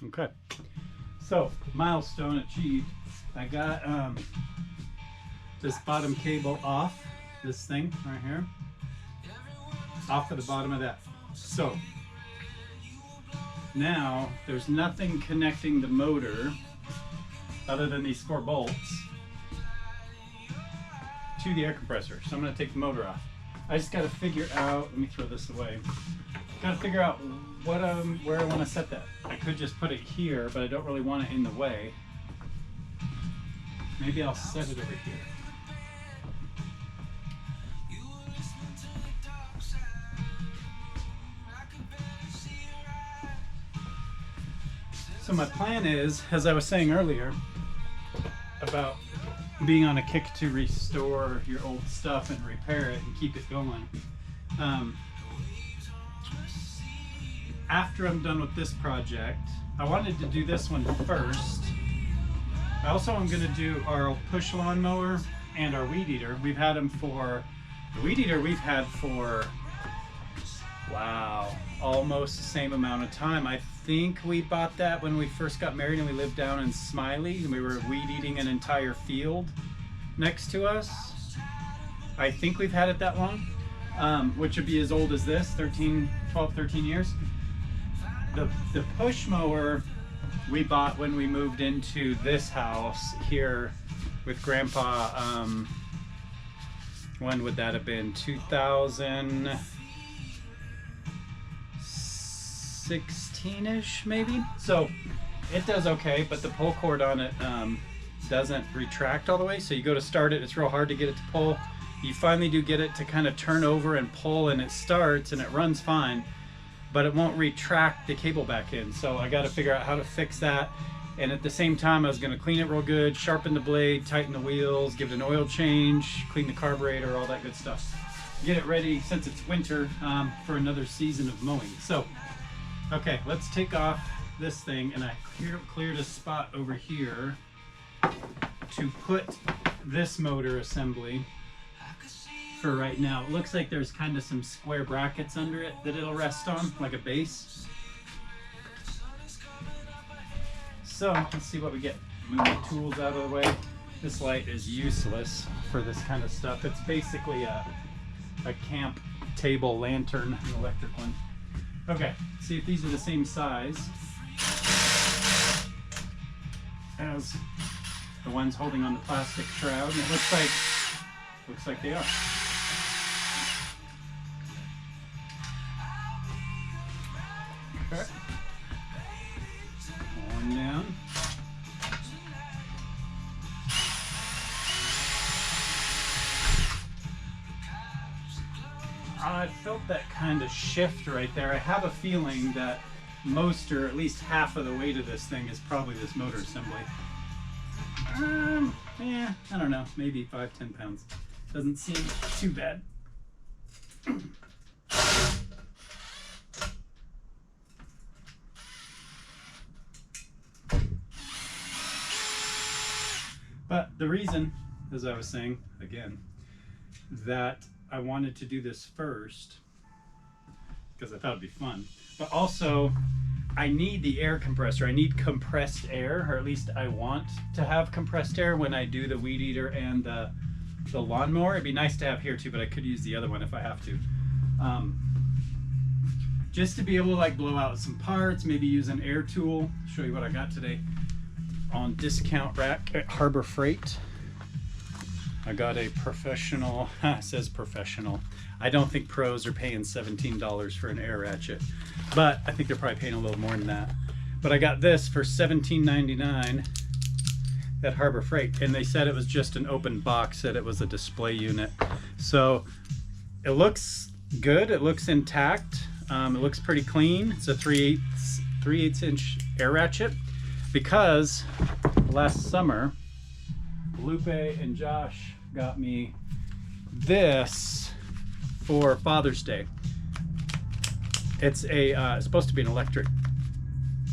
Okay, so milestone achieved. I got this bottom cable off this thing right here, off of the bottom of that. So now there's nothing connecting the motor other than these 4 bolts to the air compressor. So I'm going to take the motor off. I just got to figure out, let me throw this away. Got to figure out what where I want to set that. I could just put it here, but I don't really want it in the way. Maybe I'll set it over here. So my plan is, as I was saying earlier, about being on a kick to restore your old stuff and repair it and keep it going. After I'm done with this project, I wanted to do this one first. I also am going to do our push lawnmower and our weed eater. We've had them for, the weed eater we've had for, wow, almost the same amount of time. I think we bought that when we first got married and we lived down in Smiley and we were weed eating an entire field next to us. I think we've had it that long, which would be as old as this, 12, 13 years. The push mower we bought when we moved into this house here with Grandpa. When would that have been? 2016-ish maybe? So it does okay, but the pull cord on it doesn't retract all the way. So you go to start it, it's real hard to get it to pull. You finally do get it to kind of turn over and pull, and it starts and it runs fine, but it won't retract the cable back in. So I got to figure out how to fix that. And at the same time, I was going to clean it real good, sharpen the blade, tighten the wheels, give it an oil change, clean the carburetor, all that good stuff. Get it ready, since it's winter, for another season of mowing. So, okay, let's take off this thing, and I cleared a spot over here to put this motor assembly for right now. It looks like there's kind of some square brackets under it that it'll rest on, like a base. So let's see what we get. Move the tools out of the way. This light is useless for this kind of stuff. It's basically a camp table lantern, an electric one. Okay, see if these are the same size as the ones holding on the plastic shroud. And it looks like they are. Okay. One down. I felt that kind of shift right there. I have a feeling that most, or at least half of the weight of this thing is probably this motor assembly. Yeah, I don't know, maybe 5-10 pounds. Doesn't seem too bad. But the reason, as I was saying again, that I wanted to do this first, because I thought it'd be fun, but also I need the air compressor. I need compressed air, or at least I want to have compressed air when I do the weed eater and the lawnmower. It'd be nice to have here too, but I could use the other one if I have to. Just to be able to like blow out some parts, maybe use an air tool. Show you what I got today on discount rack at Harbor Freight. I got a professional, it says professional. I don't think pros are paying $17 for an air ratchet, but I think they're probably paying a little more than that. But I got this for $17.99 at Harbor Freight, and they said it was just an open box, that it was a display unit. So it looks good, it looks intact, it looks pretty clean. It's a 3/8 inch air ratchet, because last summer Lupe and Josh got me this for Father's Day. It's it's supposed to be an electric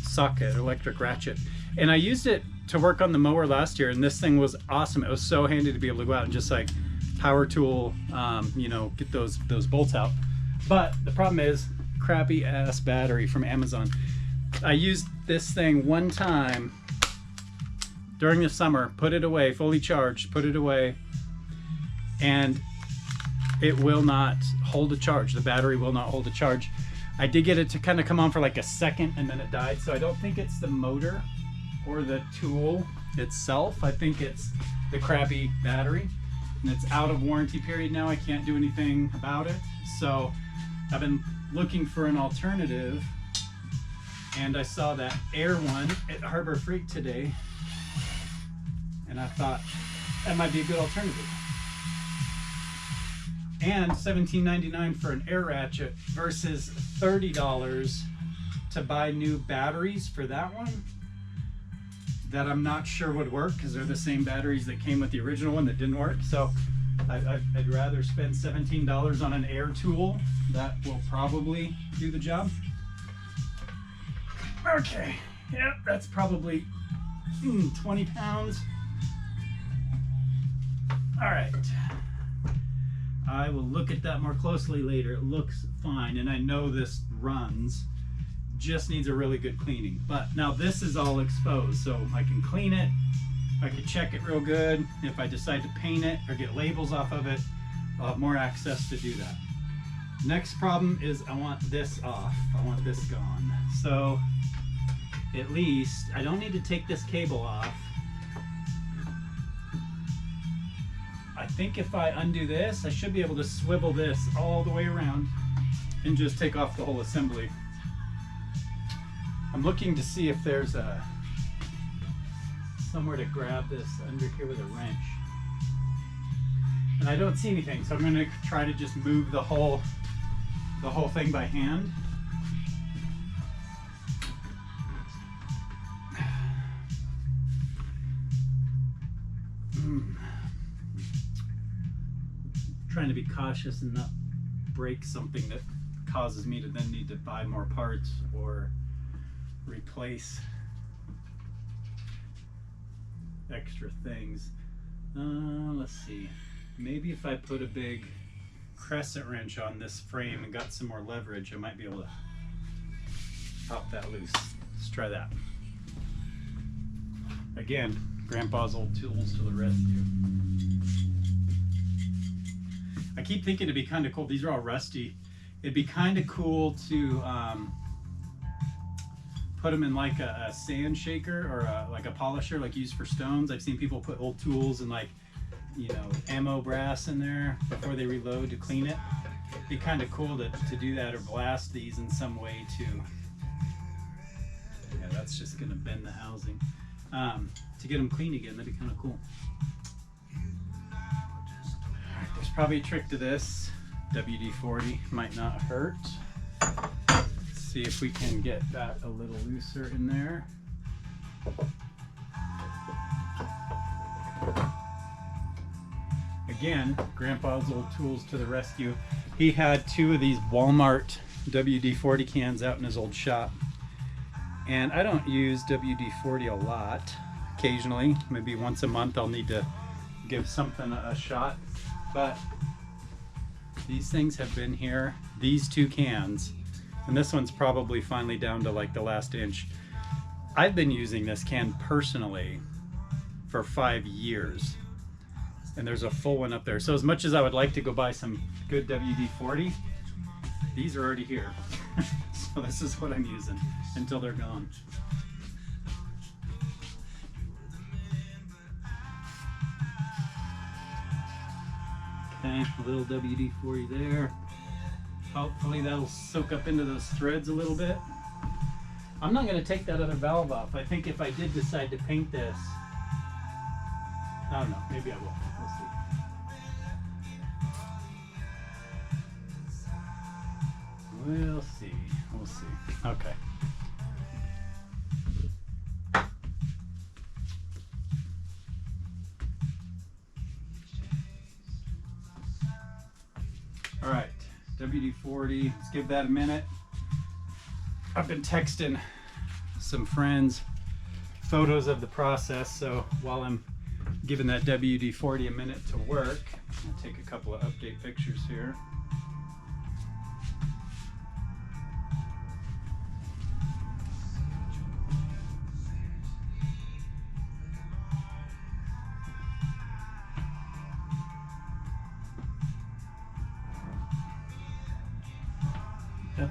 socket, electric ratchet, and I used it to work on the mower last year, and this thing was awesome. It was so handy to be able to go out and just like power tool, you know, get those bolts out. But the problem is, crappy ass battery from Amazon. I used this thing one time during the summer, put it away, fully charged, put it away, and it will not hold a charge. The battery will not hold a charge. I did get it to kind of come on for like a second and then it died. So I don't think it's the motor or the tool itself. I think it's the crappy battery, and it's out of warranty period now. I can't do anything about it. So I've been looking for an alternative, and I saw that Air one at Harbor Freight today, and I thought that might be a good alternative. And $17.99 for an air ratchet versus $30 to buy new batteries for that one that I'm not sure would work, because they're the same batteries that came with the original one that didn't work. So I'd rather spend $17 on an air tool that will probably do the job. Okay, yep, that's probably 20 pounds. All right. I will look at that more closely later. It looks fine, and I know this runs. Just needs a really good cleaning. But now this is all exposed, so I can clean it. I can check it real good. If I decide to paint it or get labels off of it, I'll have more access to do that. Next problem is I want this off. I want this gone. So at least I don't need to take this cable off. I think if I undo this, I should be able to swivel this all the way around and just take off the whole assembly. I'm looking to see if there's somewhere to grab this under here with a wrench. And I don't see anything, so I'm going to try to just move the whole thing by hand. Trying to be cautious and not break something that causes me to then need to buy more parts or replace extra things. Let's see, maybe if I put a big crescent wrench on this frame and got some more leverage, I might be able to pop that loose. Let's try that. Again, Grandpa's old tools to the rescue. I keep thinking it'd be kind of cool. These are all rusty. It'd be kind of cool to put them in like a sand shaker or like a polisher, like used for stones. I've seen people put old tools and, like, you know, ammo brass in there before they reload to clean it. It'd be kind of cool to do that, or blast these in some way to, yeah, that's just gonna bend the housing. To get them clean again, that'd be kind of cool. There's probably a trick to this. WD-40 might not hurt. Let's see if we can get that a little looser in there. Again, Grandpa's old tools to the rescue. He had 2 of these Walmart WD-40 cans out in his old shop. And I don't use WD-40 a lot. Occasionally, maybe once a month, I'll need to give something a shot. But these things have been here, these 2 cans, and this one's probably finally down to like the last inch. I've been using this can personally for 5 years, and there's a full one up there. So as much as I would like to go buy some good WD-40, these are already here. So this is what I'm using until they're gone. Okay, a little WD-40 there. Hopefully that'll soak up into those threads a little bit. I'm not going to take that other valve off. I think if I did decide to paint this, I don't know, maybe I will. We'll see. We'll see. Okay. All right, WD-40, let's give that a minute. I've been texting some friends photos of the process, so while I'm giving that WD-40 a minute to work, I'll take a couple of update pictures here.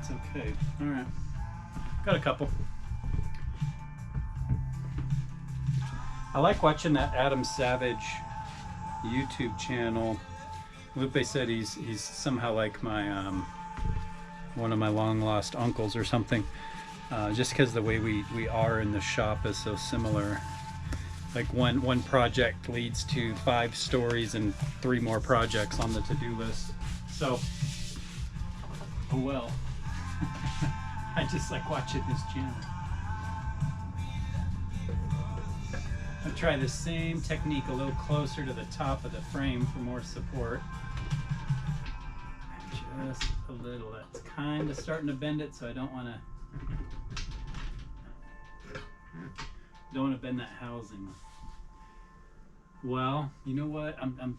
It's okay. All right. Got a couple. I like watching that Adam Savage YouTube channel. Lupe said he's somehow like my one of my long lost uncles or something. Just because the way we are in the shop is so similar. Like one project leads to 5 stories and 3 more projects on the to-do list. So, oh well. I just like watching his channel. I'll try the same technique a little closer to the top of the frame for more support. Just a little. That's kind of starting to bend it, so I don't want to bend that housing. Well, you know what? I'm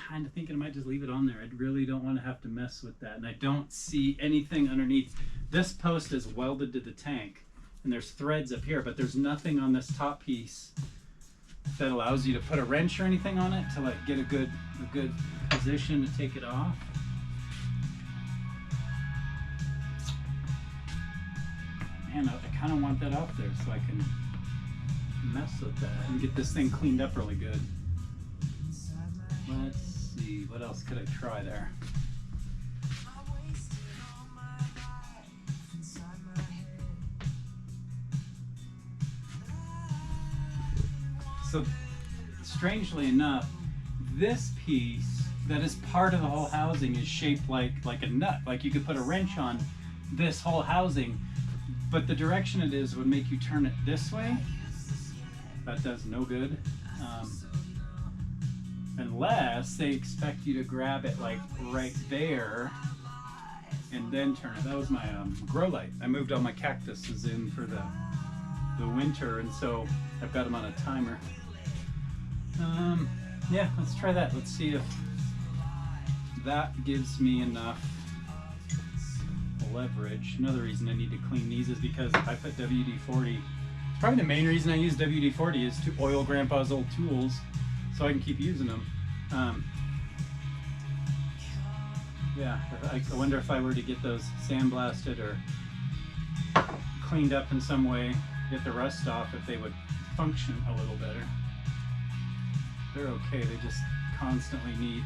kind of thinking I might just leave it on there. I really don't want to have to mess with that, and I don't see anything underneath. This post is welded to the tank, and there's threads up here, but there's nothing on this top piece that allows you to put a wrench or anything on it to like get a good position to take it off. Man, I kind of want that off there so I can mess with that and get this thing cleaned up really good. Let's see, what else could I try there? So, strangely enough, this piece that is part of the whole housing is shaped like a nut. Like you could put a wrench on this whole housing, but the direction it is would make you turn it this way. That does no good. Unless they expect you to grab it like right there and then turn it. That was my grow light. I moved all my cactuses in for the winter, and so I've got them on a timer. Yeah, let's try that. Let's see if that gives me enough leverage. Another reason I need to clean these is because I put WD-40. Probably the main reason I use WD-40 is to oil Grandpa's old tools so I can keep using them. Yeah, I wonder if I were to get those sandblasted or cleaned up in some way, get the rust off, if they would function a little better. They're okay, they just constantly need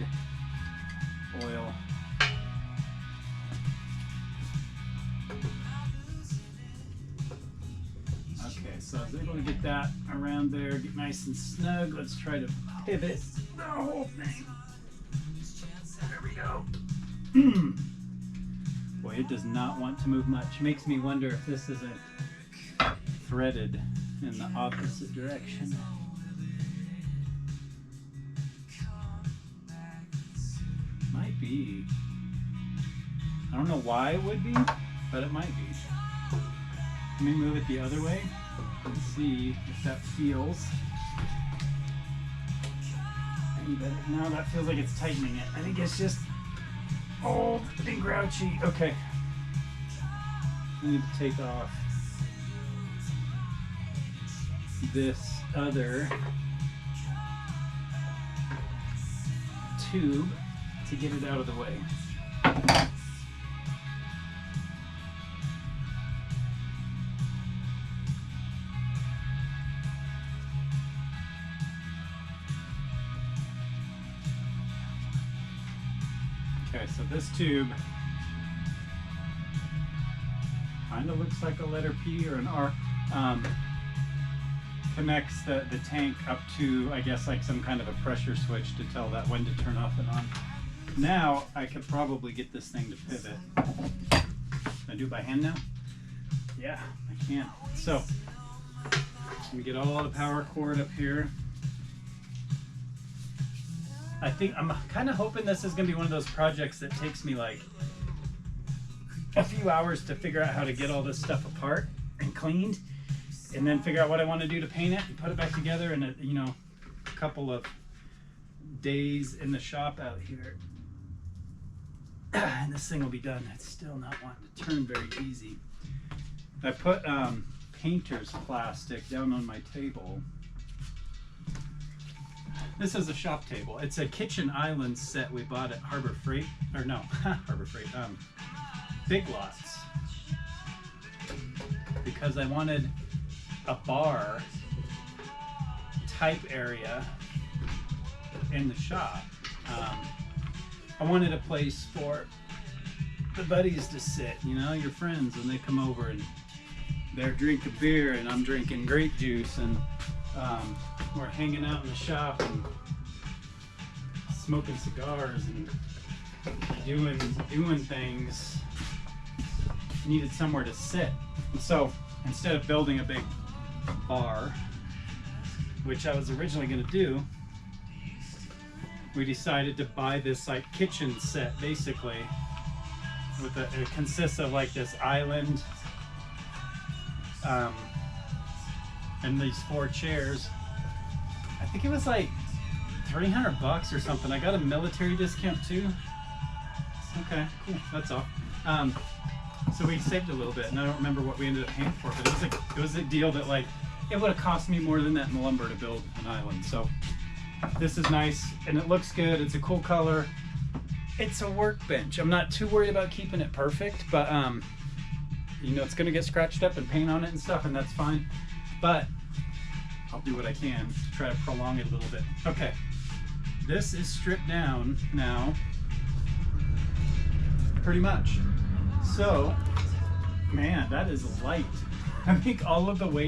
oil. Okay, so I was able to get that around there, get nice and snug. Let's try to pivot the whole thing. There we go. Boy, it does not want to move much. Makes me wonder if this isn't threaded in the opposite direction. Might be. I don't know why it would be, but it might be. Let me move it the other way and see if that feels any better. No, that feels like it's tightening it. I think it's just old and grouchy. Okay. I need to take off this other tube to get it out of the way. Okay, so this tube kind of looks like a letter P or an R. Connects the tank up to, I guess, like some kind of a pressure switch to tell that when to turn off and on. Now I could probably get this thing to pivot. Can I do it by hand now? Yeah, I can. So let me get all the power cord up here. I think I'm kind of hoping this is going to be one of those projects that takes me like a few hours to figure out how to get all this stuff apart and cleaned, and then figure out what I want to do to paint it and put it back together in a couple of days in the shop out here. And this thing will be done. It's still not wanting to turn very easy. I put painter's plastic down on my table. This is a shop table. It's a kitchen island set we bought at Harbor Freight, or no, Harbor Freight, Big Lots because I wanted a bar type area in the shop. I wanted a place for the buddies to sit, you know, your friends when they come over and they're drinking beer and I'm drinking grape juice and we're hanging out in the shop and smoking cigars and doing things. Needed somewhere to sit. And so instead of building a big bar, which I was originally going to do, we decided to buy this like kitchen set basically. It consists of like this island and these 4 chairs. I think it was like $300 or something. I got a military discount too. Okay, cool. That's all. So we saved a little bit, and I don't remember what we ended up paying for it, but it was a deal that like it would have cost me more than that in lumber to build an island. So this is nice, and it looks good. It's a cool color. It's a workbench. I'm not too worried about keeping it perfect, but you know, it's gonna get scratched up and paint on it and stuff, and that's fine. But I'll do what I can to try to prolong it a little bit. Okay, this is stripped down now, pretty much. So, man, that is light. I think all of the weight